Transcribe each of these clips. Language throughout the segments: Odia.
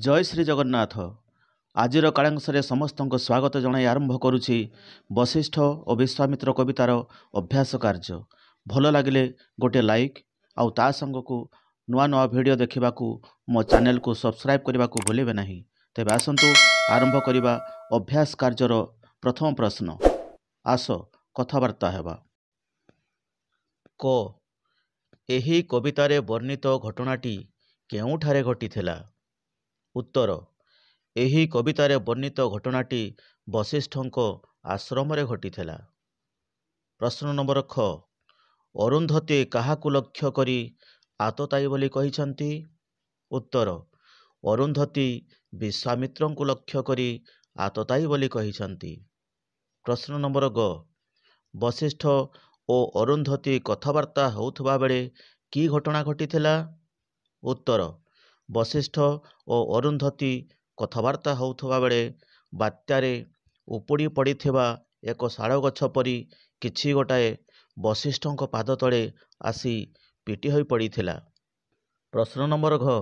जय श्री जगन्नाथ। आजिर कालांशरे समस्त स्वागत जनाई आरंभ करुछि वशिष्ठ और विश्वामित्र कवितार अभ्यास कार्य। भल लगे गोटे लाइक आउ ता संग को नुआ नुआ वीडियो देखा मो चैनल को सब्सक्राइब करने को भूलें नहीं। तेज आसतु आरंभ करवा अभ्यास कार्यर प्रथम प्रश्न। आस कथबार्ता हेबा। क एही कवितारे वर्णित घटनाटी केउठारे घटिथिला? उत्तर एही कवितारे वर्णित घटनाटी वशिष्ठଙ୍କ आश्रमरे घटिथिला। प्रश्न नंबर ख अरुंधती काहाकु लक्ष्य करी आतताई बोली कहिसंती? उत्तर अरुंधती विश्वामित्रଙ୍କୁ लक्ष्य करी आतताई बोली कहिसंती। प्रश्न नंबर ग वशिष्ठ और अरुंधती कथबार्ता होउथबा बेले की घटना घटिथिला? उत्तर वशिष्ठ और अरुंधती कथबार्ता होउथबा बेले बात्यारे उपुड़ी पड़िथिबा एक शाल गछ परी किछि गोटाए वशिष्ठଙ୍କ पाद तले आसी पिटी होई पड़िथिला। प्रश्न नंबर घ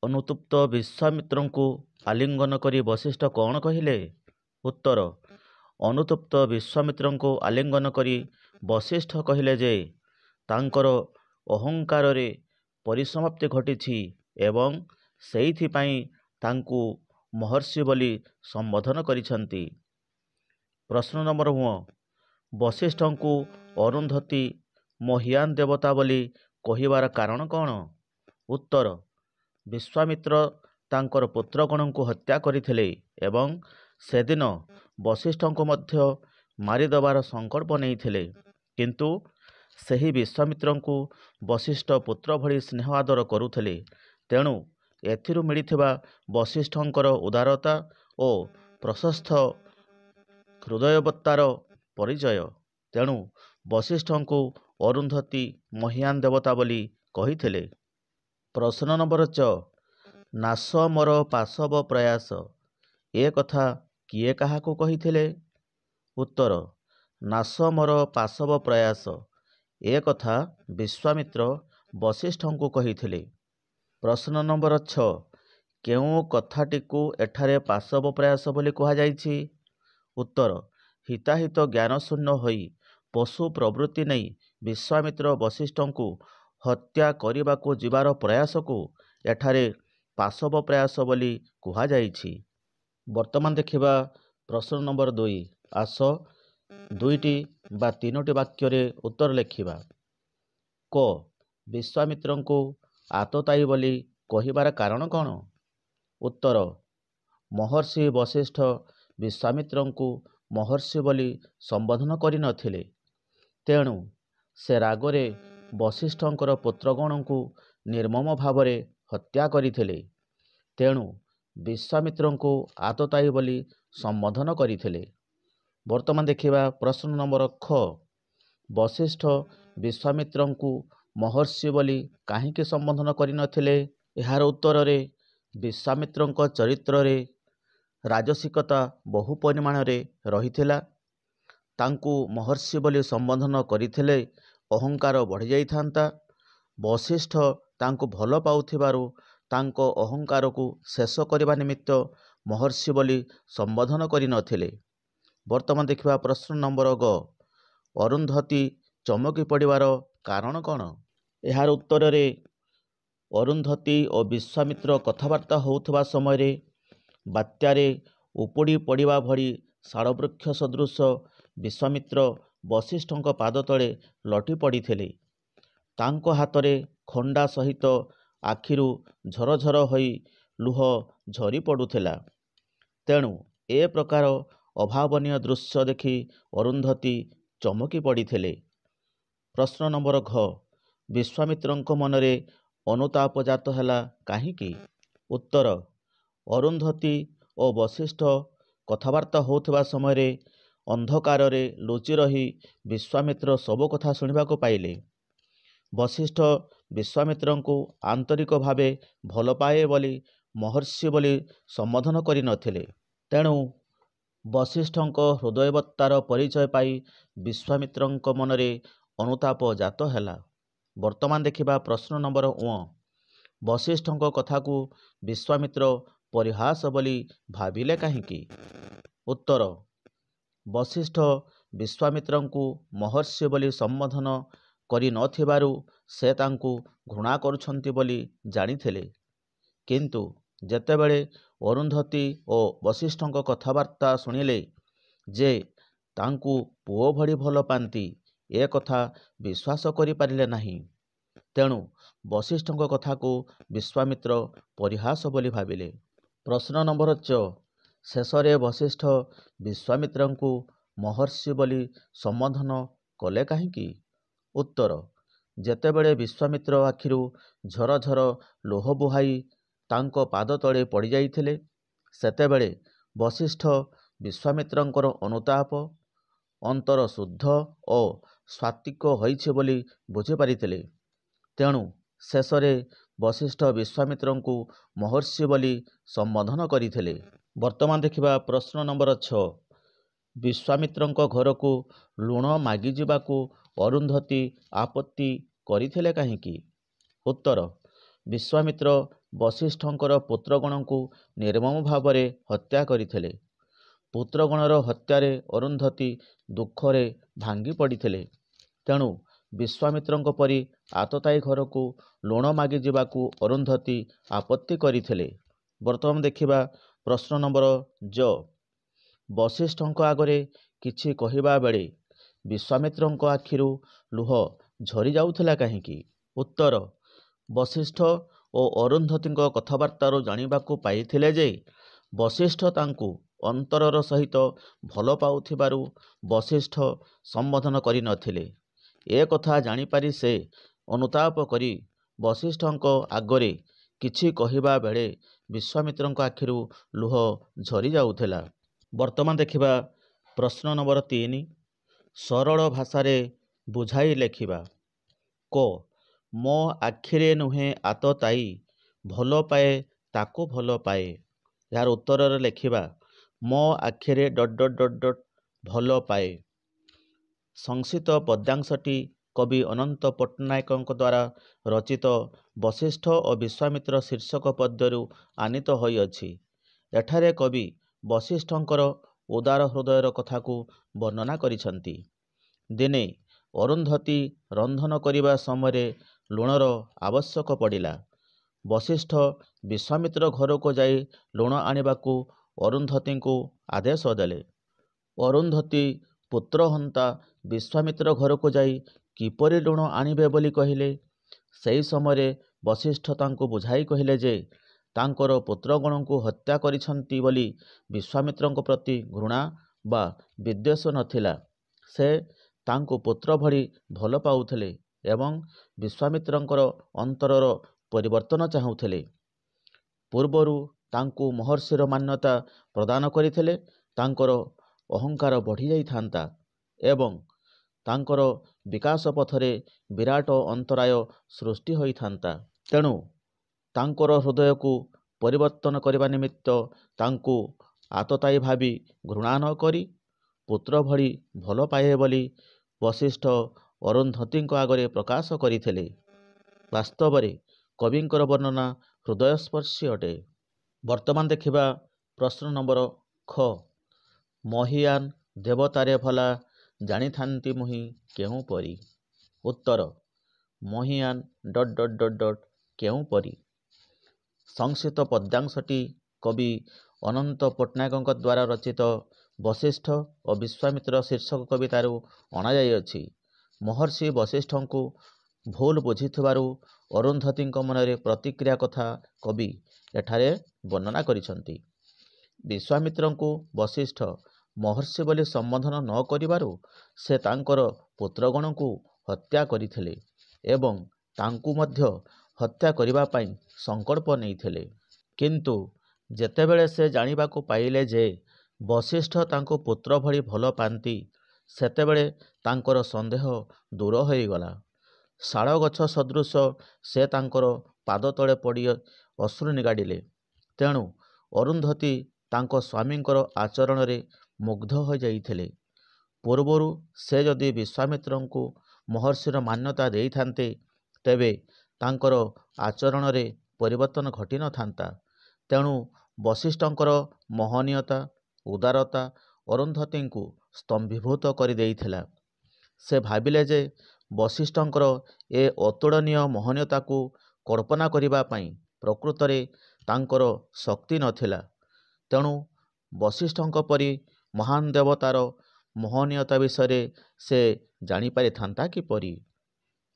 अनुतप्त विश्वामित्रଙ୍କୁ आलिंगन करी वशिष्ठ कौन कहिले? उत्तर अनुतप्त विश्वामित्रଙ୍କୁ आलिंगन करी वशिष्ठ कहिले जे तांकर अहंकार रे परिसमाप्ति घटिछि एवं सेइथिपाई तांकु महर्षि बोली संबोधन करिसंती। प्रश्न नंबर व वशिष्ठଙ୍କୁ अरुंधती महियान देवता बोली कहिबार कारण कौन? उत्तर विश्वामित्र तांकर पुत्रगणଙ୍କୁ हत्या करिथिले एवं सेदिन वशिष्ठଙ୍କୁ मध्य मारिदेबार संकल्प नेइथिले, किंतु सेही विश्वामित्रଙ୍କୁ वशिष्ठ पुत्र भली स्नेह आदर करुथिले। तेणु एथिरु मिलिथिबा वशिष्ठଙ୍କର उदारता और प्रशस्त हृदयवत्तार परिचय। तेणु वशिष्ठଙ୍କୁ अरुंधती महियान देवता बोली कहिथिले। प्रश्न नंबर च नाश मोर पाशव प्रयास ए कथा किए काहाकु कहिथिले? उत्तर नाश मोर पाशव प्रयास ए कथा विश्वामित्र वशिष्ठଙ୍କୁ कहिथिले। प्रश्न नंबर 6 केउ कथाटिकु एठारे पाशव प्रयास बोली कहा जाइछि? उत्तर हिताहित ज्ञान शून्य होई पशु प्रवृत्ति नहीं विश्वामित्र वशिष्ठଙ୍କୁ हत्या करिबाकु जिबार प्रयास को एठारे पाशव प्रयास बोली कहा जाइछि। वर्तमान देखिबा प्रश्न नंबर 2। आस दुईटी बा तीनोटी वाक्य रे उत्तर लिखिबा। क विश्वामित्रଙ୍କୁ आतताई बोली कहिबार कारण कौन? उत्तर महर्षि वशिष्ठ विश्वामित्रଙ୍କୁ महर्षि बोली संबोधन करि नथिले, तेणु से रागरे वशिष्ठଙ୍କର पुत्रगणଙ୍କୁ निर्मम भावरे हत्या करिथिले। तेणु विश्वामित्रଙ୍କୁ आतताई बोली संबोधन करिथिले। वर्तमान देखिबा प्रश्न नंबर ख वशिष्ठ विश्वामित्रଙ୍କୁ महर्षि बोली काहींके संबोधन करि नथिले? एहार उत्तर रे विश्वामित्रଙ୍କ चरित्र रे राजसिकता बहु परिमाण रे रहिथिला। तांकु महर्षि बोली संबोधन करिथिले अहंकार बढ़ी जाइथांता। वशिष्ठ तांकु भल पाउथिबारु तांको अहंकार को शेष करने निमित्त महर्षि बोली संबोधन करि नथिले। वर्तमान देखिबा प्रश्न नंबर ग अरुंधती चमकी पड़िबार कारण कौन? एहार उत्तर रे अरुंधती और विश्वामित्र कथबार्ता होउथबा समय रे बात्यारे उपुड़ी पड़िबा भली शालवृक्ष सदृश विश्वामित्र वशिष्ठଙ୍କ पाद तले लटी पड़िथिले। तांको हातरे खंडा सहित आखिरु झरझर होई लुह झरी पड़ुथिला। तेणु ए प्रकार अभावनीय दृश्य देखि अरुंधती चमकी पड़िथिले। प्रश्न नंबर घ विश्वामित्रଙ୍କ मनरे अनुताप जात हैला काहींकी? उत्तर अरुंधती और वशिष्ठ कथबार्ता होउथबा समय रे अंधकार रे लुचि रही विश्वामित्र सब कथा शुणिबाको पाइले। वशिष्ठ विश्वामित्रଙ୍କୁ आंतरिक भावे भल पाए बोली महर्षि बोली संबोधन करि नथिले। तेणु वशिष्ठଙ୍କ हृदयवत्तार परिचय पाई विश्वामित्रଙ୍କ मनरे अनुताप जात हैला। वर्तमान देखिबा प्रश्न नंबर 1 ବଶିଷ୍ଠଙ୍କ କଥାକୁ ବିଶ୍ୱାମିତ୍ର ପରିହାସ ବୋଲି ଭାବିଲେ କାହିଁକି? ଉତ୍ତର, ବଶିଷ୍ଠ ବିଶ୍ୱାମିତ୍ରଙ୍କୁ ମହର୍ଷି ବୋଲି ସମ୍ବୋଧନ କରିନଥିବାରୁ ସେ ତାଙ୍କୁ ଘୃଣା କରୁଛନ୍ତି ବୋଲି ଜାଣିଥିଲେ। କିନ୍ତୁ ଯେତେବେଳେ ଅରୁନ୍ଧତୀ ଓ ବଶିଷ୍ଠଙ୍କ କଥାବାର୍ତ୍ତା ଶୁଣିଲେ ଯେ ତାଙ୍କୁ ପୁଅ ଭଳି ଭଲ ପାଆନ୍ତି, ଏ କଥା ବିଶ୍ୱାସ କରିପାରିଲେ ନାହିଁ। ତେଣୁ ବଶିଷ୍ଠଙ୍କ କଥାକୁ ବିଶ୍ୱାମିତ୍ର ପରିହାସ ବୋଲି ଭାବିଲେ। ପ୍ରଶ୍ନ ନମ୍ବର 4, ଶେଷରେ ବଶିଷ୍ଠ ବିଶ୍ୱାମିତ୍ରଙ୍କୁ ମହର୍ଷି ବୋଲି ସମ୍ବୋଧନ କଲେ କାହିଁକି? ଉତ୍ତର, ଯେତେବେଳେ ବିଶ୍ୱାମିତ୍ର ଆଖିରୁ ଝରଝର ଲୁହ ବୁହାଇ ତାଙ୍କ ପାଦ ତଳେ ପଡ଼ିଯାଇଥିଲେ, ସେତେବେଳେ ବଶିଷ୍ଠ ବିଶ୍ୱାମିତ୍ରଙ୍କର ଅନୁତାପ, ଅନ୍ତର ଶୁଦ୍ଧ ଓ ସାତ୍ୱିକ ହୋଇଛି ବୋଲି ବୁଝିପାରିଥିଲେ। ତେଣୁ ଶେଷରେ ବଶିଷ୍ଠ ବିଶ୍ୱାମିତ୍ରଙ୍କୁ ମହର୍ଷି ବୋଲି ସମ୍ବୋଧନ କରିଥିଲେ। ବର୍ତ୍ତମାନ ଦେଖିବା ପ୍ରଶ୍ନ ନମ୍ବର 6, ବିଶ୍ୱାମିତ୍ରଙ୍କ ଘରକୁ ଲୁଣ ମାଗିଯିବାକୁ ଅରୁନ୍ଧତୀ ଆପତ୍ତି କରିଥିଲେ କାହିଁକି? ଉତ୍ତର, ବିଶ୍ୱାମିତ୍ର ବଶିଷ୍ଠଙ୍କର ପୁତ୍ରଗଣଙ୍କୁ ନିର୍ମମ ଭାବରେ ହତ୍ୟା କରିଥିଲେ। ପୁତ୍ରଗଣର ହତ୍ୟାରେ ଅରୁନ୍ଧତୀ ଦୁଃଖରେ ଭାଙ୍ଗି ପଡ଼ିଥିଲେ। ତେଣୁ ବିଶ୍ୱାମିତ୍ରଙ୍କ ପରି ଆତତାୟୀ ଘରକୁ ଲୁଣ ମାଗିଯିବାକୁ ଅରୁନ୍ଧତୀ ଆପତ୍ତି କରିଥିଲେ। ବର୍ତ୍ତମାନ ଦେଖିବା ପ୍ରଶ୍ନ ନମ୍ବର ଜ, ବଶିଷ୍ଠଙ୍କ ଆଗରେ କିଛି କହିବା ବେଳେ ବିଶ୍ୱାମିତ୍ରଙ୍କ ଆଖିରୁ ଲୁହ ଝରିଯାଉଥିଲା କାହିଁକି? ଉତ୍ତର, ବଶିଷ୍ଠ ଓ ଅରୁନ୍ଧତୀଙ୍କ କଥାବାର୍ତ୍ତାରୁ ଜାଣିବାକୁ ପାଇଥିଲେ ଯେ ବଶିଷ୍ଠ ତାଙ୍କୁ ଅନ୍ତରର ସହିତ ଭଲ ପାଉଥିବାରୁ ବଶିଷ୍ଠ ସମ୍ବୋଧନ କରିନଥିଲେ। ଏ କଥା ଜାଣିପାରି ସେ ଅନୁତାପ କରି ବଶିଷ୍ଠଙ୍କ ଆଗରେ କିଛି କହିବା ବେଳେ ବିଶ୍ୱାମିତ୍ରଙ୍କ ଆଖିରୁ ଲୁହ ଝରିଯାଉଥିଲା। ବର୍ତ୍ତମାନ ଦେଖିବା ପ୍ରଶ୍ନ ନମ୍ବର 3, ସରଳ ଭାଷାରେ ବୁଝାଇ ଲେଖିବା। କ, ମୋ ଆଖିରେ ନୁହେଁ ଆତତାୟୀ, ଭଲ ପାଏ ତାକୁ ଭଲ ପାଏ। ଏହାର ଉତ୍ତରରେ ଲେଖିବା, ମୋ ଆଖିରେ ... ଭଲ ପାଏ। ସଂକ୍ଷିପ୍ତ ପଦ୍ୟାଂଶଟି କବି ଅନନ୍ତ ପଟ୍ଟନାୟକଙ୍କ ଦ୍ୱାରା ରଚିତ ବଶିଷ୍ଠ ଓ ବିଶ୍ୱାମିତ୍ର ଶୀର୍ଷକ ପଦ୍ୟରୁ ଆନୀତ ହୋଇଅଛି। ଏଠାରେ କବି ବଶିଷ୍ଠଙ୍କର ଉଦାର ହୃଦୟର କଥାକୁ ବର୍ଣ୍ଣନା କରିଛନ୍ତି। ଦିନେ ଅରୁନ୍ଧତୀ ରନ୍ଧନ କରିବା ସମୟରେ ଲୁଣର ଆବଶ୍ୟକ ପଡ଼ିଲା। ବଶିଷ୍ଠ ବିଶ୍ୱାମିତ୍ର ଘରକୁ ଯାଇ ଲୁଣ ଆଣିବାକୁ ଅରୁନ୍ଧତୀଙ୍କୁ ଆଦେଶ ଦେଲେ। ଅରୁନ୍ଧତୀ ପୁତ୍ରହନ୍ତା ବିଶ୍ୱାମିତ୍ର ଘରକୁ ଯାଇ କିପରି ଲୁଣ ଆଣିବେ ବୋଲି କହିଲେ। ସେହି ସମୟରେ ବଶିଷ୍ଠ ତାଙ୍କୁ ବୁଝାଇ କହିଲେ ଯେ ତାଙ୍କର ପୁତ୍ରଗଣଙ୍କୁ ହତ୍ୟା କରିଛନ୍ତି ବୋଲି ବିଶ୍ୱାମିତ୍ରଙ୍କ ପ୍ରତି ଘୃଣା ବା ବିଦ୍ୱେଷ ନଥିଲା। ସେ ତାଙ୍କୁ ପୁତ୍ର ଭଳି ଭଲ ପାଉଥିଲେ ଏବଂ ବିଶ୍ୱାମିତ୍ରଙ୍କର ଅନ୍ତରର ପରିବର୍ତ୍ତନ ଚାହୁଁଥିଲେ। ପୂର୍ବରୁ ତାଙ୍କୁ ମହର୍ଷିର ମାନ୍ୟତା ପ୍ରଦାନ କରିଥିଲେ ତାଙ୍କର ଅହଙ୍କାର ବଢ଼ିଯାଇଥାନ୍ତା ଏବଂ ତାଙ୍କର ବିକାଶ ପଥରେ ବିରାଟ ଅନ୍ତରାୟ ସୃଷ୍ଟି ହୋଇଥାନ୍ତା। ତେଣୁ ତାଙ୍କର ହୃଦୟକୁ ପରିବର୍ତ୍ତନ କରିବା ନିମିତ୍ତ ତାଙ୍କୁ ଆତତାୟୀ ଭାବି ଘୃଣା ନ କରି ପୁତ୍ର ଭଳି ଭଲ ପାଇବେ ବୋଲି ବଶିଷ୍ଠ ଅରୁନ୍ଧତୀଙ୍କ ଆଗରେ ପ୍ରକାଶ କରିଥିଲେ। ବାସ୍ତବରେ କବିଙ୍କର ବର୍ଣ୍ଣନା ହୃଦୟସ୍ପର୍ଶୀ ଅଟେ। ବର୍ତ୍ତମାନ ଦେଖିବା ପ୍ରଶ୍ନ ନମ୍ବର ଖ, ମହୀୟାନ ଦେବତାରେ ଭଲା ଜାଣିଥାନ୍ତି ମୁହିଁ କେଉଁପରି। ଉତ୍ତର, ମହୀୟାନ ... କେଉଁପରି। ସଂକ୍ଷିପ୍ତ ପଦ୍ୟାଂଶଟି କବି ଅନନ୍ତ ପଟ୍ଟନାୟକଙ୍କ ଦ୍ୱାରା ରଚିତ ବଶିଷ୍ଠ ଓ ବିଶ୍ୱାମିତ୍ର ଶୀର୍ଷକ କବିତାରୁ ଅଣାଯାଇଅଛି। ମହର୍ଷି ବଶିଷ୍ଠଙ୍କୁ ଭୁଲ ବୁଝିଥିବାରୁ ଅରୁନ୍ଧତୀଙ୍କ ମନରେ ପ୍ରତିକ୍ରିୟା କଥା କବି ଏଠାରେ ବର୍ଣ୍ଣନା କରିଛନ୍ତି। ବିଶ୍ୱାମିତ୍ରଙ୍କୁ ବଶିଷ୍ଠ ମହର୍ଷି ବୋଲି ସମ୍ବୋଧନ ନ କରିବାରୁ ସେ ତାଙ୍କର ପୁତ୍ରଗଣଙ୍କୁ ହତ୍ୟା କରିଥିଲେ ଏବଂ ତାଙ୍କୁ ମଧ୍ୟ ହତ୍ୟା କରିବା ପାଇଁ ସଂକଳ୍ପ ନେଇଥିଲେ। କିନ୍ତୁ ଯେତେବେଳେ ସେ ଜାଣିବାକୁ ପାଇଲେ ଯେ ବଶିଷ୍ଠ ତାଙ୍କୁ ପୁତ୍ର ଭଳି ଭଲ ପାଆନ୍ତି, ସେତେବେଳେ ତାଙ୍କର ସନ୍ଦେହ ଦୂର ହୋଇଗଲା। ଶାଳଗଛ ସଦୃଶ ସେ ତାଙ୍କର ପାଦ ତଳେ ପଡ଼ି ଅଶ୍ରୁ ନିଗାଡ଼ିଲେ। ତେଣୁ ଅରୁନ୍ଧତୀ ତାଙ୍କ ସ୍ୱାମୀଙ୍କର ଆଚରଣରେ ମୁଗ୍ଧ ହୋଇଯାଇଥିଲେ। ପୂର୍ବରୁ ସେ ଯଦି ବିଶ୍ୱାମିତ୍ରଙ୍କୁ ମହର୍ଷିର ମାନ୍ୟତା ଦେଇଥାନ୍ତେ, ତେବେ ତାଙ୍କର ଆଚରଣରେ ପରିବର୍ତ୍ତନ ଘଟିନଥାନ୍ତା। ତେଣୁ ବଶିଷ୍ଠଙ୍କର ମହନୀୟତା ଉଦାରତା ଅରୁନ୍ଧତୀଙ୍କୁ ସ୍ତମ୍ଭୀଭୂତ କରିଦେଇଥିଲା। ସେ ଭାବିଲେ ଯେ ବଶିଷ୍ଠଙ୍କର ଏ ଅତୁଳନୀୟ ମହନୀୟତାକୁ କଳ୍ପନା କରିବା ପାଇଁ ପ୍ରକୃତରେ ତାଙ୍କର ଶକ୍ତି ନଥିଲା। ତେଣୁ ବଶିଷ୍ଠଙ୍କ ପରି ମହାନ ଦେବତାର ମହନୀୟତା ବିଷୟରେ ସେ ଜାଣିପାରିଥାନ୍ତା କିପରି?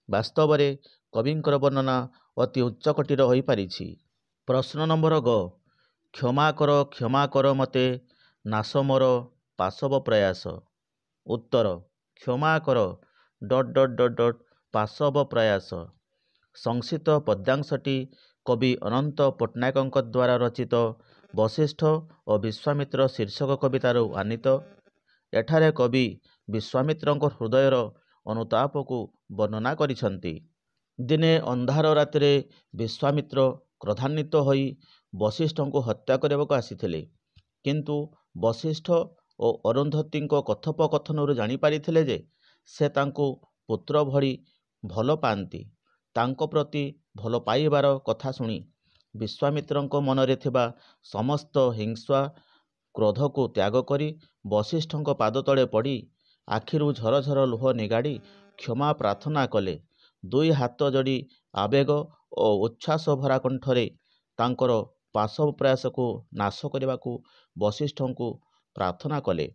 ବାସ୍ତବରେ କବିଙ୍କର ବର୍ଣ୍ଣନା ଅତି ଉଚ୍ଚକୋଟୀର ହୋଇପାରିଛି। ପ୍ରଶ୍ନ ନମ୍ବର ଗ କ୍ଷମା କର ମୋତେ ନାଶ ମୋର ପାଶବ ପ୍ରୟାସ। ଉତ୍ତର କ୍ଷମା କର ପାଶବ ପ୍ରୟାସ। ସଂକ୍ଷିପ୍ତ ପଦ୍ୟାଂଶଟି କବି ଅନନ୍ତ ପଟ୍ଟନାୟକଙ୍କ ଦ୍ୱାରା ରଚିତ ବଶିଷ୍ଠ ଓ ବିଶ୍ୱାମିତ୍ର ଶୀର୍ଷକ କବିତାରୁ ଆନୀତ। ଏଠାରେ କବି ବିଶ୍ୱାମିତ୍ରଙ୍କ ହୃଦୟର ଅନୁତାପକୁ ବର୍ଣ୍ଣନା କରିଛନ୍ତି। ଦିନେ ଅନ୍ଧାର ରାତିରେ ବିଶ୍ୱାମିତ୍ର କ୍ରୋଧାନ୍ୱିତ ହୋଇ ବଶିଷ୍ଠଙ୍କୁ ହତ୍ୟା କରିବାକୁ ଆସିଥିଲେ। କିନ୍ତୁ ବଶିଷ୍ଠ ଓ ଅରୁନ୍ଧତୀଙ୍କ କଥୋପକଥନରୁ ଜାଣିପାରିଥିଲେ ଯେ ସେ ତାଙ୍କୁ ପୁତ୍ର ଭଳି ଭଲ ପାଆନ୍ତି। ତାଙ୍କ ପ୍ରତି ଭଲ ପାଇବାର କଥା ଶୁଣି ବିଶ୍ୱାମିତ୍ରଙ୍କ ମନରେ ଥିବା ସମସ୍ତ ହିଂସା କ୍ରୋଧକୁ ତ୍ୟାଗ କରି ବଶିଷ୍ଠଙ୍କ ପାଦତଳେ ପଡ଼ି ଆଖିରୁ ଝରଝର ଲୁହ ନିଗାଡ଼ି କ୍ଷମା ପ୍ରାର୍ଥନା କଲେ। ଦୁଇ ହାତ ଯୋଡ଼ି ଆବେଗ ଓ ଉଚ୍ଛ୍ୱାସ ଭରା କଣ୍ଠରେ ତାଙ୍କର ପାଶବ ପ୍ରୟାସକୁ ନାଶ କରିବାକୁ ବଶିଷ୍ଠଙ୍କୁ ପ୍ରାର୍ଥନା କଲେ।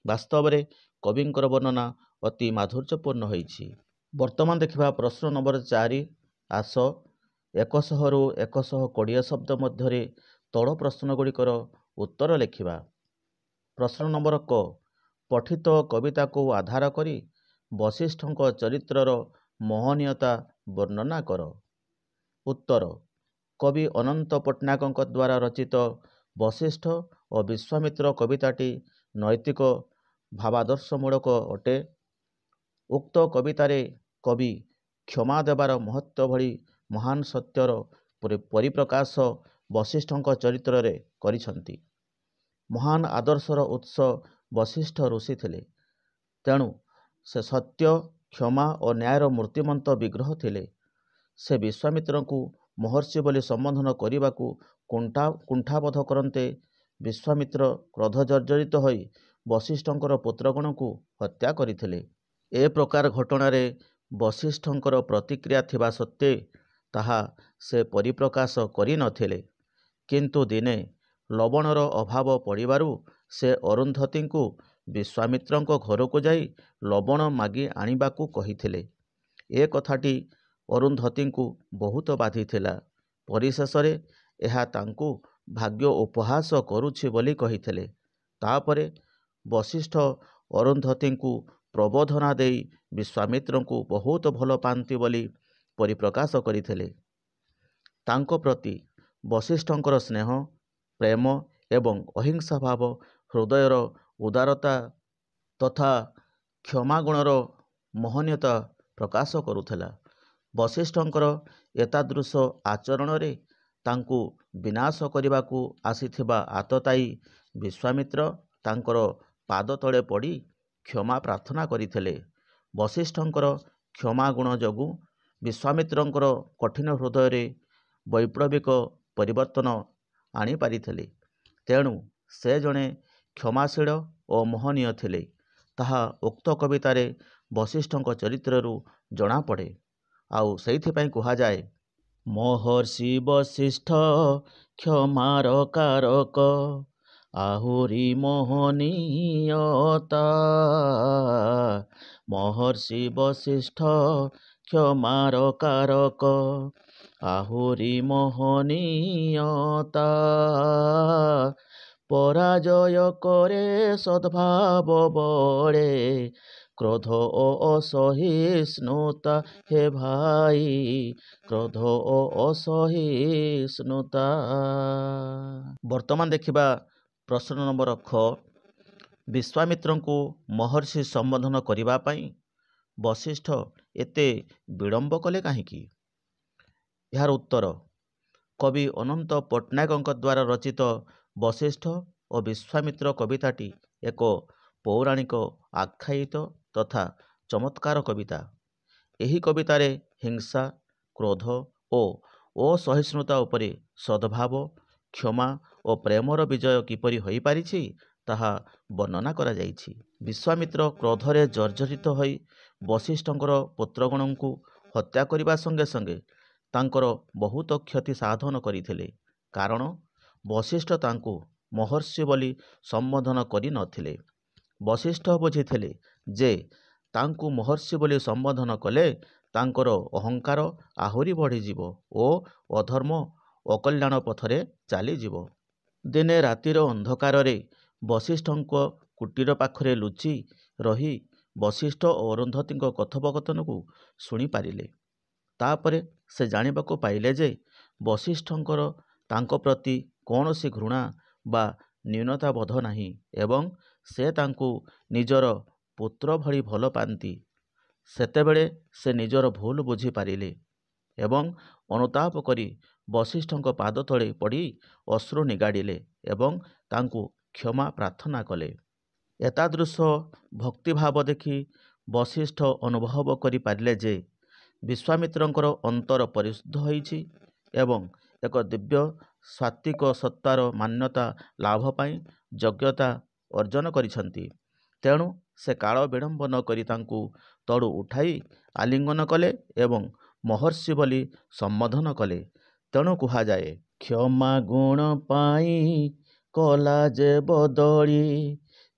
ବାସ୍ତବରେ କବିଙ୍କର ବର୍ଣ୍ଣନା ଅତି ମାଧୁର୍ଯ୍ୟପୂର୍ଣ୍ଣ ହୋଇଛି। ବର୍ତ୍ତମାନ ଦେଖିବା ପ୍ରଶ୍ନ ନମ୍ବର 4। ଆସ 100ରୁ 120 ଶବ୍ଦ ମଧ୍ୟରେ ତଳ ପ୍ରଶ୍ନଗୁଡ଼ିକର ଉତ୍ତର ଲେଖିବା। ପ୍ରଶ୍ନ ନମ୍ବର କ ପଠିତ କବିତାକୁ ଆଧାର କରି ବଶିଷ୍ଠଙ୍କ ଚରିତ୍ରର ମହନୀୟତା ବର୍ଣ୍ଣନା କର। ଉତ୍ତର କବି ଅନନ୍ତ ପଟ୍ଟନାୟକଙ୍କ ଦ୍ୱାରା ରଚିତ ବଶିଷ୍ଠ ଓ ବିଶ୍ୱାମିତ୍ର କବିତାଟି ନୈତିକ ଭାବାଦର୍ଶମୂଳକ ଅଟେ। ଉକ୍ତ କବିତାରେ କବି କ୍ଷମା ଦେବାର ମହତ୍ତ୍ୱ ଭଳି ମହାନ ସତ୍ୟର ପରିପ୍ରକାଶ ବଶିଷ୍ଠଙ୍କ ଚରିତ୍ରରେ କରିଛନ୍ତି। ମହାନ ଆଦର୍ଶର ଉତ୍ସ ବଶିଷ୍ଠ ଋଷି ଥିଲେ। ତେଣୁ ସେ ସତ୍ୟ କ୍ଷମା ଓ ନ୍ୟାୟର ମୂର୍ତ୍ତିମନ୍ତ ବିଗ୍ରହ ଥିଲେ। ସେ ବିଶ୍ୱାମିତ୍ରଙ୍କୁ ମହର୍ଷି ବୋଲି ସମ୍ବୋଧନ କରିବାକୁ କୁଣ୍ଠାବୋଧ କରନ୍ତେ ବିଶ୍ୱାମିତ୍ର କ୍ରୋଧ ଜର୍ଜରିତ ହୋଇ ବଶିଷ୍ଠଙ୍କର ପୁତ୍ରଗଣଙ୍କୁ ହତ୍ୟା କରିଥିଲେ। ଏ ପ୍ରକାର ଘଟଣାରେ ବଶିଷ୍ଠଙ୍କର ପ୍ରତିକ୍ରିୟା ଥିବା ସତ୍ତ୍ୱେ ତାହା ସେ ପରିପ୍ରକାଶ କରିନଥିଲେ। କିନ୍ତୁ ଦିନେ ଲବଣର ଅଭାବ ପଡ଼ିବାରୁ ସେ ଅରୁନ୍ଧତୀଙ୍କୁ ବିଶ୍ୱାମିତ୍ରଙ୍କ ଘରକୁ ଯାଇ ଲବଣ ମାଗି ଆଣିବାକୁ କହିଥିଲେ। ଏ କଥାଟି ଅରୁନ୍ଧତୀଙ୍କୁ ବହୁତ ବାଧିଥିଲା। ପରିଶେଷରେ ଏହା ତାଙ୍କୁ ଭାଗ୍ୟ ଉପହାସ କରୁଛି ବୋଲି କହିଥିଲେ। ତାପରେ ବଶିଷ୍ଠ ଅରୁନ୍ଧତୀଙ୍କୁ ପ୍ରବୋଧନା ଦେଇ ବିଶ୍ୱାମିତ୍ରଙ୍କୁ ବହୁତ ଭଲ ପାଆନ୍ତି ବୋଲି ପରିପ୍ରକାଶ କରିଥିଲେ। ତାଙ୍କ ପ୍ରତି ବଶିଷ୍ଠଙ୍କର ସ୍ନେହ ପ୍ରେମ ଏବଂ ଅହିଂସା ଭାବ ହୃଦୟର ଉଦାରତା ତଥା କ୍ଷମାଗୁଣର ମହନୀୟତା ପ୍ରକାଶ କରୁଥିଲା। ବଶିଷ୍ଠଙ୍କର ଏତାଦୃଶ ଆଚରଣରେ ତାଙ୍କୁ ବିନାଶ କରିବାକୁ ଆସିଥିବା ଆତତାୟୀ ବିଶ୍ୱାମିତ୍ର ତାଙ୍କର ପାଦତଳେ ପଡ଼ି କ୍ଷମା ପ୍ରାର୍ଥନା କରିଥିଲେ। ବଶିଷ୍ଠଙ୍କର କ୍ଷମାଗୁଣ ଯୋଗୁଁ ବିଶ୍ୱାମିତ୍ରଙ୍କର କଠିନ ହୃଦୟରେ ବୈପ୍ଳବିକ ପରିବର୍ତ୍ତନ ଆଣିପାରିଥିଲେ। ତେଣୁ ସେ ଜଣେ କ୍ଷମାଶୀଳ ଓ ମହନୀୟ ଥିଲେ। ତାହା ଉକ୍ତ କବିତାରେ ବଶିଷ୍ଠଙ୍କ ଚରିତ୍ରରୁ ଜଣାପଡ଼େ। ଆଉ ସେଇଥିପାଇଁ କୁହାଯାଏ ମହର୍ଷି ବଶିଷ୍ଠ କ୍ଷମାର କାରକ ଆହୁରି ମହନୀୟତା। ମହର୍ଷି ବଶିଷ୍ଠ କ୍ଷମାର କାରକ ଆହୁରି ମହନୀୟତା। ପରାଜୟ କରେ ସଦ୍ଭାବ ବଳେ କ୍ରୋଧ ଓ ଅସହିଷ୍ଣୁତା। ହେ ଭାଇ କ୍ରୋଧ ଓ ଅସହିଷ୍ଣୁତା। ବର୍ତ୍ତମାନ ଦେଖିବା ପ୍ରଶ୍ନ ନମ୍ବର ଖ ବିଶ୍ୱାମିତ୍ରଙ୍କୁ ମହର୍ଷି ସମ୍ବୋଧନ କରିବା ପାଇଁ ବଶିଷ୍ଠ ଏତେ ବିଳମ୍ବ କଲେ କାହିଁକି? ଏହାର ଉତ୍ତର କବି ଅନନ୍ତ ପଟ୍ଟନାୟକଙ୍କ ଦ୍ୱାରା ରଚିତ ବଶିଷ୍ଠ ଓ ବିଶ୍ୱାମିତ୍ର କବିତାଟି ଏକ ପୌରାଣିକ ଆଖ୍ୟାୟିତ ତଥା ଚମତ୍କାର କବିତା। ଏହି କବିତାରେ ହିଂସା କ୍ରୋଧ ଓ ଅସହିଷ୍ଣୁତା ଉପରେ ସଦ୍ଭାବ, କ୍ଷମା ଓ ପ୍ରେମର ବିଜୟ କିପରି ହୋଇପାରିଛି ତାହା ବର୍ଣ୍ଣନା କରାଯାଇଛି। ବିଶ୍ୱାମିତ୍ର କ୍ରୋଧରେ ଜର୍ଜରିତ ହୋଇ ବଶିଷ୍ଠଙ୍କର ପୁତ୍ରଗଣଙ୍କୁ ହତ୍ୟା କରିବା ସଙ୍ଗେ ସଙ୍ଗେ ତାଙ୍କର ବହୁତ କ୍ଷତି ସାଧନ କରିଥିଲେ। କାରଣ ବଶିଷ୍ଠ ତାଙ୍କୁ ମହର୍ଷି ବୋଲି ସମ୍ବୋଧନ କରିନଥିଲେ। ବଶିଷ୍ଠ ବୁଝିଥିଲେ ଯେ ତାଙ୍କୁ ମହର୍ଷି ବୋଲି ସମ୍ବୋଧନ କଲେ ତାଙ୍କର ଅହଙ୍କାର ଆହୁରି ବଢ଼ିଯିବ ଓ ଅଧର୍ମ ଅକଲ୍ୟାଣ ପଥରେ ଚାଲିଯିବ। ଦିନେ ରାତିର ଅନ୍ଧକାରରେ ବଶିଷ୍ଠଙ୍କ କୁଟୀର ପାଖରେ ଲୁଚି ରହି ବଶିଷ୍ଠ ଓ ଅରୁନ୍ଧତୀଙ୍କ କଥୋପକଥନକୁ ଶୁଣିପାରିଲେ। ତାପରେ ସେ ଜାଣିବାକୁ ପାଇଲେ ଯେ ବଶିଷ୍ଠଙ୍କର ତାଙ୍କ ପ୍ରତି କୌଣସି ଘୃଣା ବା ନ୍ୟୁନତାବୋଧ ନାହିଁ ଏବଂ ସେ ତାଙ୍କୁ ନିଜର ପୁତ୍ର ଭଳି ଭଲ ପାଆନ୍ତି। ସେତେବେଳେ ସେ ନିଜର ଭୁଲ ବୁଝିପାରିଲେ ଏବଂ ଅନୁତାପ କରି ବଶିଷ୍ଠଙ୍କ ପାଦ ତଳେ ପଡ଼ି ଅଶ୍ରୁ ନିଗାଡ଼ିଲେ ଏବଂ ତାଙ୍କୁ କ୍ଷମା ପ୍ରାର୍ଥନା କଲେ। ଏତାଦୃଶ ଭକ୍ତିଭାବ ଦେଖି ବଶିଷ୍ଠ ଅନୁଭବ କରିପାରିଲେ ଯେ ବିଶ୍ୱାମିତ୍ରଙ୍କର ଅନ୍ତର ପରିଶୁଦ୍ଧ ହୋଇଛି ଏବଂ ଏକ ଦିବ୍ୟ ସାତ୍ତ୍ୱିକ ସତ୍ତାର ମାନ୍ୟତା ଲାଭ ପାଇଁ ଯୋଗ୍ୟତା ଅର୍ଜନ କରିଛନ୍ତି। ତେଣୁ ସେ କାଳ ବିଳମ୍ବ ନ କରି ତାଙ୍କୁ ତଳୁ ଉଠାଇ ଆଲିଙ୍ଗନ କଲେ ଏବଂ ମହର୍ଷି ବୋଲି ସମ୍ବୋଧନ କଲେ। ତେଣୁ କୁହାଯାଏ, କ୍ଷମା ଗୁଣ ପାଇ କଲା ଯେ ବଦଳି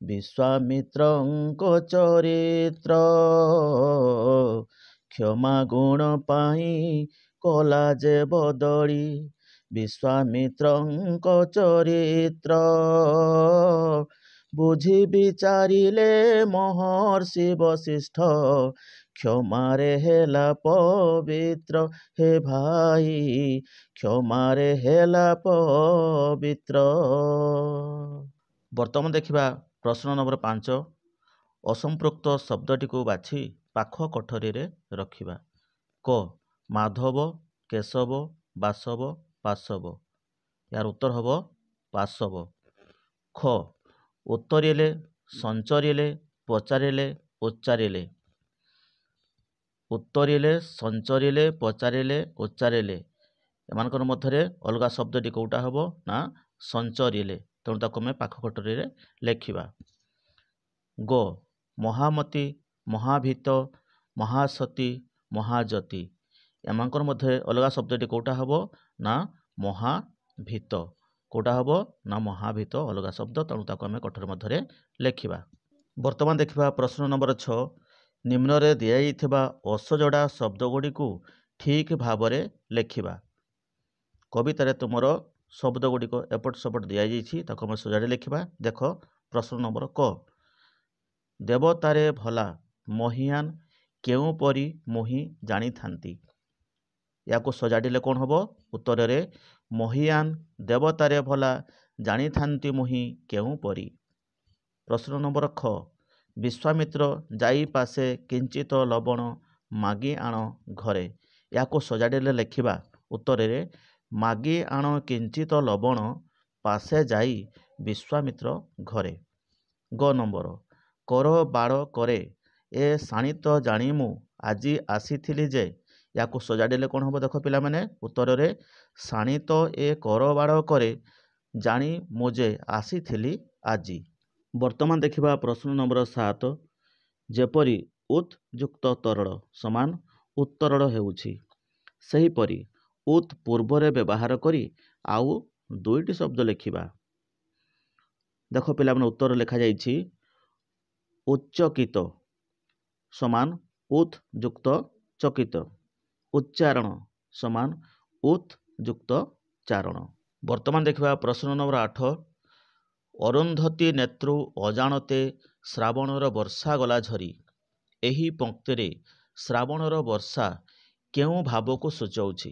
ବିଶ୍ୱାମିତ୍ରଙ୍କ ଚରିତ୍ର। କ୍ଷମା ଗୁଣ ପାଇ କଲା ଯେ ବଦଳି ବିଶ୍ୱାମିତ୍ରଙ୍କ ଚରିତ୍ର। ବୁଝି ବିଚାରିଲେ ମହର୍ଷି ବଶିଷ୍ଠ କ୍ଷମାରେ ହେଲା ପବିତ୍ର। ହେ ଭାଇ କ୍ଷମାରେ ହେଲା ପବିତ୍ର। ବର୍ତ୍ତମାନ ଦେଖିବା ପ୍ରଶ୍ନ ନମ୍ବର 5। ଅସମ୍ପୃକ୍ତ ଶବ୍ଦଟିକୁ ବାଛି ପାଖ କୋଠରୀରେ ରଖିବା। କ ମାଧବ, କେଶବ, ବାସବ, ପାଶବ। ଏହାର ଉତ୍ତର ହେବ ପାଶବ। ଖ ଉତ୍ତରିଲେ, ସଞ୍ଚରିଲେ, ପଚାରିଲେ, ଉଚ୍ଚାରିଲେ। ଉତ୍ତରିଲେ, ସଞ୍ଚରିଲେ, ପଚାରିଲେ, ଉଚ୍ଚାରିଲେ ଏମାନଙ୍କର ମଧ୍ୟରେ ଅଲଗା ଶବ୍ଦଟି କେଉଁଟା ହେବ ନା ସଞ୍ଚରିଲେ। ତେଣୁ ତାକୁ ଆମେ ପାଖ କୋଠରୀରେ ଲେଖିବା। ଗ ମହାମତି, ମହାଭୀତ, ମହାସତୀ, ମହାଜ୍ୟୋତି ଏମାନଙ୍କର ମଧ୍ୟରେ ଅଲଗା ଶବ୍ଦଟି କେଉଁଟା ହେବ ନା ମହାଭୀତ। କେଉଁଟା ହେବ ନା ମହାଭୀତ ଅଲଗା ଶବ୍ଦ। ତେଣୁ ତାକୁ ଆମେ କୋଠରୀ ମଧ୍ୟରେ ଲେଖିବା। ବର୍ତ୍ତମାନ ଦେଖିବା ପ୍ରଶ୍ନ ନମ୍ବର 6। ନିମ୍ନରେ ଦିଆଯାଇଥିବା ଅସଜଡ଼ା ଶବ୍ଦଗୁଡ଼ିକୁ ଠିକ୍ ଭାବରେ ଲେଖିବା। କବିତାରେ ତୁମର ଶବ୍ଦଗୁଡ଼ିକ ଏପଟ ସେପଟ ଦିଆଯାଇଛି, ତାକୁ ଆମେ ସଜାଡ଼ି ଲେଖିବା। ଦେଖ ପ୍ରଶ୍ନ ନମ୍ବର କ ଦେବତାରେ ଭଲା ମହିୟାନ କେଉଁପରି ମୋହି ଜାଣିଥାନ୍ତି। ୟାକୁ ସଜାଡ଼ିଲେ କ'ଣ ହେବ? ଉତ୍ତରରେ ମହିୟାନ ଦେବତାରେ ଭଲା ଜାଣିଥାନ୍ତି ମୋହି କେଉଁପରି। ପ୍ରଶ୍ନ ନମ୍ବର ଖ ବିଶ୍ୱାମିତ୍ର ଯାଇ ପାଶେ କିଞ୍ଚିତ ଲବଣ ମାଗି ଆଣ ଘରେ। ଏହାକୁ ସଜାଡ଼ିଲେ ଲେଖିବା। ଉତ୍ତରରେ ମାଗି ଆଣ କିଞ୍ଚିତ ଲବଣ ପାଶେ ଯାଇ ବିଶ୍ୱାମିତ୍ର ଘରେ। ଗ ନମ୍ବର କର ବାଡ଼ କରେ ଏ ଶାଣିତ ଜାଣି ମୁଁ ଆଜି ଆସିଥିଲି ଯେ। ୟାକୁ ସଜାଡ଼ିଲେ କ'ଣ ହେବ? ଦେଖ ପିଲାମାନେ, ଉତ୍ତରରେ ଶାଣିତ ଏ କର ବାଡ଼ କରେ ଜାଣି ମୁଁ ଯେ ଆସିଥିଲି ଆଜି। ବର୍ତ୍ତମାନ ଦେଖିବା ପ୍ରଶ୍ନ ନମ୍ବର 7। ଯେପରି ଉତ୍ ଯୁକ୍ତ ତରଳ ସମାନ ଉତ୍ତରଳ ହେଉଛି, ସେହିପରି ଉତ୍ ପୂର୍ବରେ ବ୍ୟବହାର କରି ଆଉ ଦୁଇଟି ଶବ୍ଦ ଲେଖିବା। ଦେଖ ପିଲାମାନେ, ଉତ୍ତର ଲେଖାଯାଇଛି ଉଚ୍ଚକିତ ସମାନ ଉତ୍ ଯୁକ୍ତ ଚକିତ। ଉଚ୍ଚାରଣ ସମାନ ଉତ୍ ଯୁକ୍ତ ଚାରଣ। ବର୍ତ୍ତମାନ ଦେଖିବା ପ୍ରଶ୍ନ ନମ୍ବର 8। ଅରୁନ୍ଧତୀ ନେତୃ ଅଜାଣତେ ଶ୍ରାବଣର ବର୍ଷା ଗଲା ଝରି। ଏହି ପଂକ୍ତିରେ ଶ୍ରାବଣର ବର୍ଷା କେଉଁ ଭାବକୁ ସୂଚାଉଛି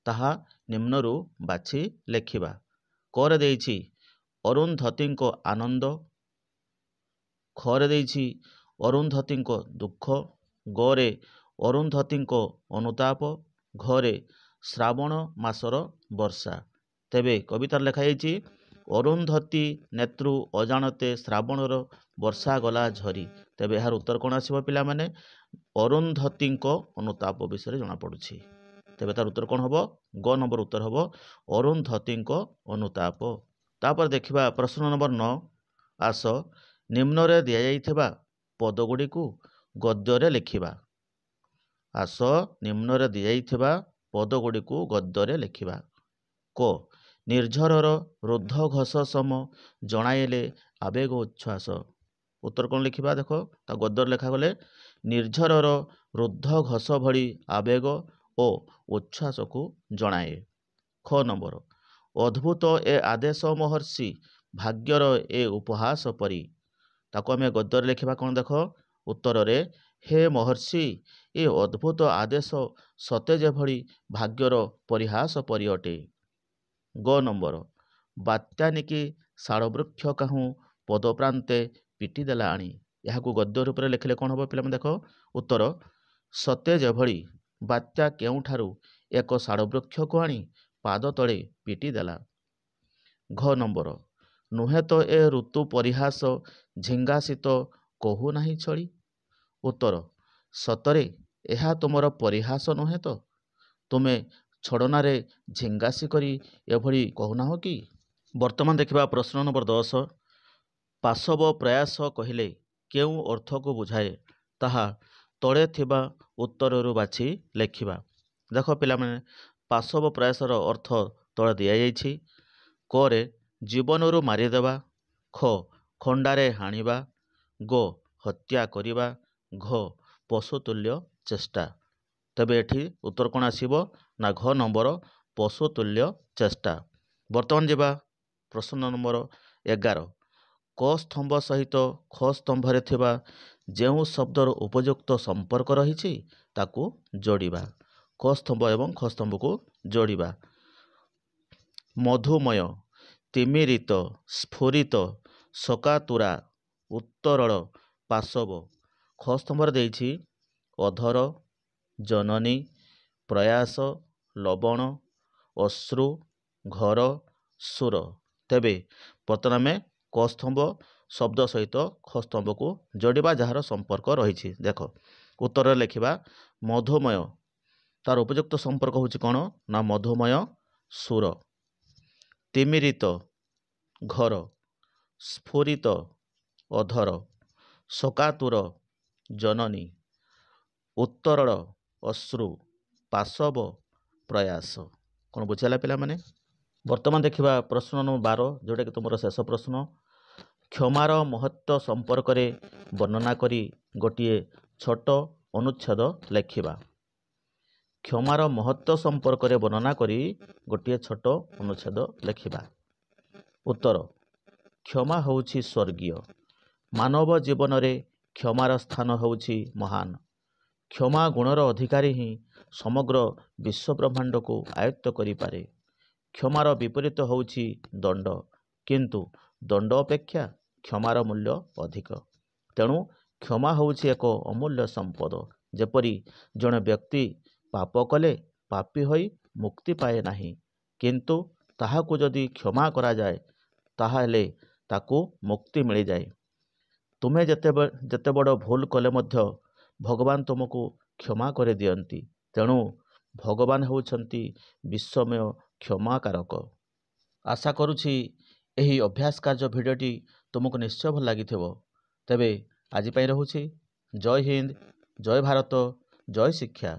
ତାହା ନିମ୍ନରୁ ବାଛି ଲେଖିବା। କରେ ଦେଇଛି ଅରୁନ୍ଧତୀଙ୍କ ଆନନ୍ଦ, ଖରେ ଦେଇଛି ଅରୁନ୍ଧତୀଙ୍କ ଦୁଃଖ, ଗରେ ଅରୁନ୍ଧତୀଙ୍କ ଅନୁତାପ, ଘରେ ଶ୍ରାବଣ ମାସର ବର୍ଷା। ତେବେ କବିତାରେ ଲେଖାଯାଇଛି ଅରୁନ୍ଧତୀ ନେତୃ ଅଜାଣତେ ଶ୍ରାବଣର ବର୍ଷା ଗଲା ଝରି। ତେବେ ଏହାର ଉତ୍ତର କ'ଣ ଆସିବ ପିଲାମାନେ? ଅରୁନ୍ଧତୀଙ୍କ ଅନୁତାପ ବିଷୟରେ ଜଣାପଡ଼ୁଛି। तेबे तार उत्तर कौन हम ग नंबर उत्तर हम अरुंधती अनुताप। तापर देखिबा प्रश्न नंबर 9 आस निम्न दिया जाइथिबा पदगुड़ी को गद्ୟରେ लिखिबा। आस निम्न दिया जाइथिबा पदगुड़ी को गद्ୟରେ लिखिबा। क निर्झरर रुद्ध घस सम जणाइले आवेग उच्छ्वास। उत्तर कौन लिखिबा देख ता गद्यर लेखा गले निर्झरर रुद्ध घस भली आवेग ओ उच्छ्वास को जणाए। ख नंबर अद्भुत ए आदेश महर्षि भाग्यर ए उपहास परी। ताको आमे गद्यर लिखिबा कौन देख उत्तर रे हे महर्षि ए अद्भुत आदेश सते जेभली भाग्यर परिहास परी अटे। ग नंबर बात्यानिकी शालवृक्ष काहू पदप्रांते पिटी देला आनी। यहाँ गद्य रूप में लिखिले कौन हम पे देख उत्तर सते जेभली बात्या केउठारू एक शालवृक्ष को आनी पाद तले पिटी देला। घ नंबर नुहे तो ए ऋतु परिहास झिंगासित कहू नहीं छड़ी। उत्तर सतरे यह तुमर परिहास नुहे तो तुमे छड़नारे झिंगासी करी एभली कहूना कि। वर्तमान देखिबा प्रश्न नंबर 10 पाशव प्रयास कहिले केउ अर्थ को बुझाए ताहा तले थिबा उत्तररू बाछि लेखिबा। देख पिला माने पाशव प्रयासर अर्थ तले दिया जाइछि। क रे जीवनरू मारिदेवा, ख खंडारे हाणिबा, ग हत्या करिबा, घ पशुतुल्य चेष्टा। तेबे एठी उत्तर कौन आसीबो ना घ नंबर पशुतुल्य चेष्टा। वर्तमान जीवा प्रश्न नंबर 11 क स्तंभ सहित ख स्तंभरे थिबा जेउ शब्दर उपयुक्त संपर्क रही ताकू जोड़िबा। क स्तंभ एवं ख स्तंभ को जोड़िबा। मधुमय, तिमिरित, स्फुरित, सकातुरा, उत्तरल, पाशव। ख स्तंभर देइछि अधर, जननी, प्रयास, लवण, अश्रु, घर, सुर। तेबे प्रथमे क स्तंभ शब्द सहित ख स्तंभ को जोड़िबा जार संपर्क रही। देख उत्तर लिखिबा मधुमय तार उपयुक्त संपर्क होछि कौन ना मधुमय सुर। तिमिरित घर, स्फुरित अधर, सकातुर जननी, उत्तरल अश्रु, पाशव प्रयास। कौन बुझाला पिला माने। वर्तमान देखिबा प्रश्न नंबर 12 जोटा कि तुमर शेष प्रश्न क्षमार महत्व संपर्क रे वर्णना करी गोटिए छोट अनुच्छेद लेखिबा। क्षमार महत्व संपर्क रे वर्णना करी गोटिए छोट अनुच्छेद लेखिबा। उत्तर क्षमा होउछि स्वर्गीय। मानव जीवन रे क्षमार स्थान होउछि महान। क्षमा गुणर अधिकारी ही समग्र विश्व ब्रह्मांड को आयत्त करि पारे। क्षमार विपरीत होउछि दंड, किंतु दंड अपेक्षा क्षमार मूल्य अधिक। तेणु क्षमा होउछि एक अमूल्य संपद। जेपरि जणे व्यक्ति पाप कले पापी होई मुक्ति पाए नाही, किंतु ताहाकु जदि क्षमा करा जाए ताहाले ताकू मुक्ति मिल जाए। तुमे जेते बड़ भूल कले मध्य भगवान तुमको क्षमा करे दियंती। तेणु भगवान होउछंती विश्वमय क्षमाकारक। आशा करुछि एही अभ्यास कार्य भिडियोटी तुमको निश्चय भल लागिथिबो। तेबे आज पई रहुछि। जय हिंद, जय भारत, जय शिक्षा।